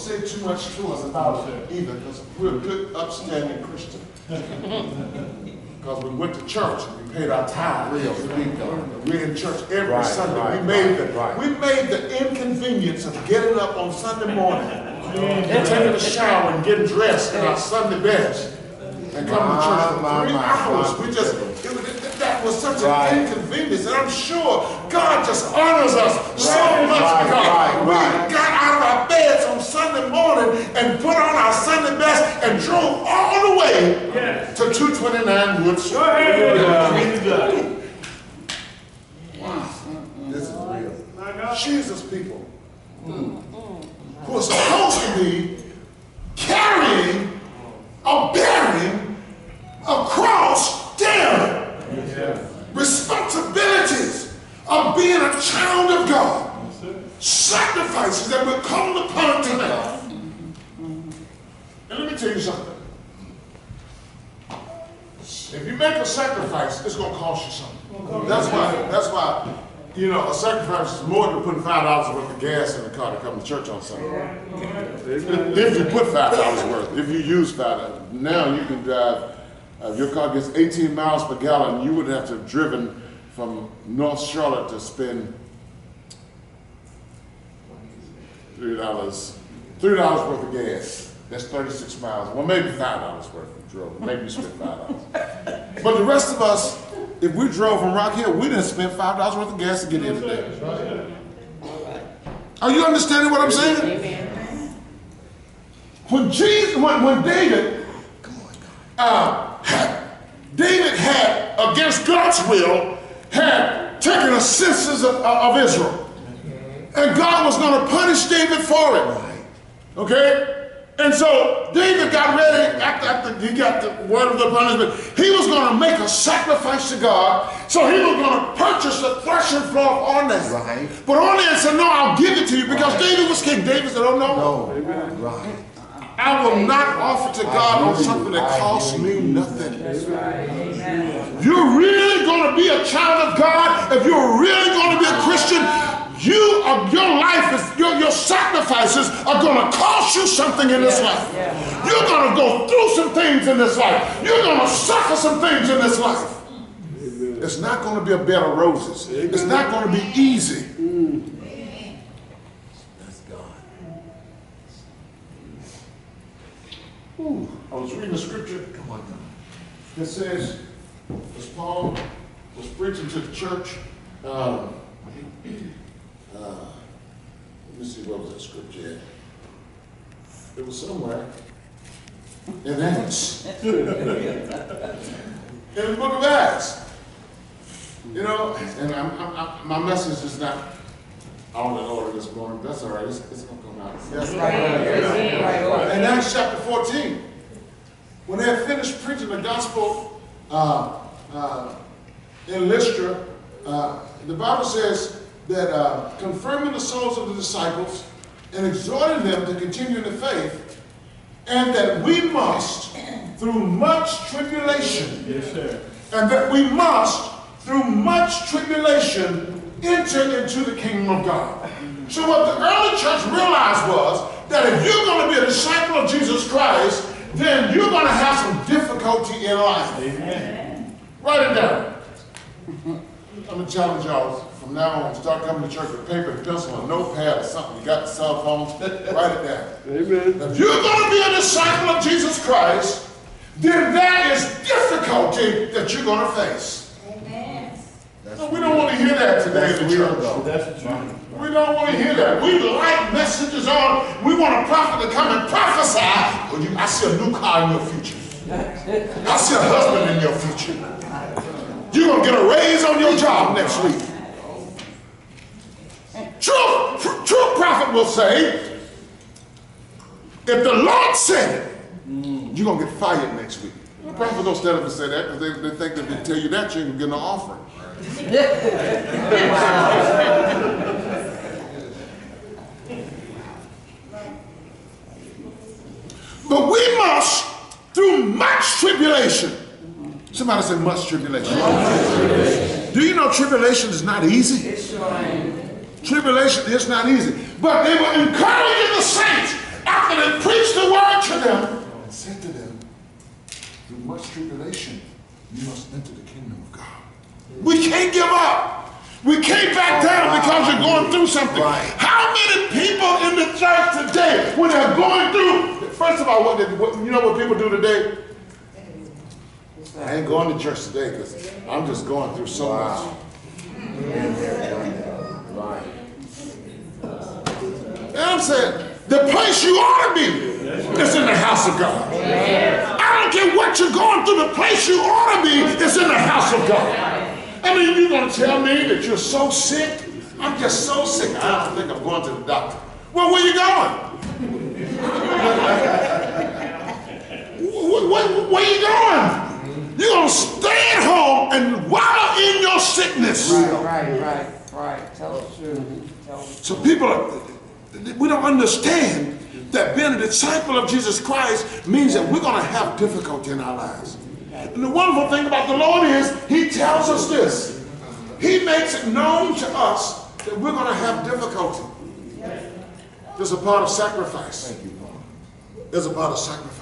say too much to us about it either, because we're a good, upstanding Christian. Because we went to church and we paid our tithe. We're in church every Sunday. We made the inconvenience of getting up on Sunday morning and taking a shower and getting dressed in our Sunday best and coming to church for 3 hours. We just, that was such an inconvenience, and I'm sure God just honors us so much because we got out of our beds on Sunday morning and put on our Sunday best and drove all the way to 229 Wood Street. Wow, this is real. Jesus people who are supposed to be carrying or bearing a cross daily. Responsibilities of being a child of God. Sacrifices that we're called upon to make. And let me tell you something. If you make a sacrifice, it's going to cost you something. That's why, you know, a sacrifice is more than putting $5 worth of gas in the car to come to church on Sunday. If you put $5 worth, if you use $5, now you can drive. If your car gets 18 miles per gallon, you would have to have driven from North Charlotte to spend $3 worth of gas. That's 36 miles. Well, maybe $5 worth of drove. Maybe you spent $5. But the rest of us, if we drove from Rock Hill, we didn't spend $5 worth of gas to get here today. Are you understanding what I'm saying? When David had, against God's will, had taken the census of Israel. And God was going to punish David for it. Okay? And so David got ready, after he got the word of the punishment, he was going to make a sacrifice to God. So he was going to purchase a threshing floor on that. Right. But Ornan said, no, I'll give it to you because David was king. David said, oh, no. Right. I will not offer to God on something that costs me nothing. You're really going to be a child of God, if you're really going to be a Christian, your life, your sacrifices are going to cost you something in this life. You're going to go through some things in this life. You're going to suffer some things in this life. It's not going to be a bed of roses. It's not going to be easy. I was reading the scripture that says, as Paul was preaching to the church, let me see, what was that scripture at? It was somewhere in Acts. In the book of Acts. You know, and my message is not all in order this morning. That's all right. It's going to come out. That's right. In Acts chapter 14, when they had finished preaching the gospel in Lystra, the Bible says that confirming the souls of the disciples and exhorting them to continue in the faith, and that we must, through much tribulation, and that we must, through much tribulation, enter into the kingdom of God. So what the early church realized was that if you're going to be a disciple of Jesus Christ, then you're going to have some difficulty in life. Amen. Write it down. I'm going to challenge y'all from now on, start coming to church with paper and pencil and notepad or something. You got the cell phones, write it down. Amen. If you're going to be a disciple of Jesus Christ, then there is difficulty that you're going to face. Amen. No, we don't want to hear that today in the church. That's true. We don't want to hear that. We like messages on. We want a prophet to come and prophesy. I see a new car in your future. I see a husband in your future. You're going to get a raise on your job next week. True prophet will say, if the Lord said it, you're going to get fired next week. The prophet don't stand up and say that because they think that if they tell you that, you ain't going to get no offering. But we must, through much tribulation. Somebody say much tribulation. Do you know tribulation is not easy? Tribulation is not easy. But they were encouraging the saints after tribulation, you must enter the kingdom of God. We can't give up. We can't back down because you're going through something. How many people in the church today, when they're going through, first of all, you know what people do today? I ain't going to church today because I'm just going through so much. And I'm saying, the place you ought to be is in the house of God. I don't care what you're going through, the place you ought to be is in the house of God. I mean, you're going to tell me that you're so sick? I'm just so sick. I don't think I'm going to the doctor. Well, where you going? Where you going? You're going to stay at home and wallow in your sickness. Right. Tell the truth. So people we don't understand that being a disciple of Jesus Christ means that we're going to have difficulty in our lives. And the wonderful thing about the Lord is he tells us this. He makes it known to us that we're going to have difficulty. There's a part of sacrifice. There's a part of sacrifice.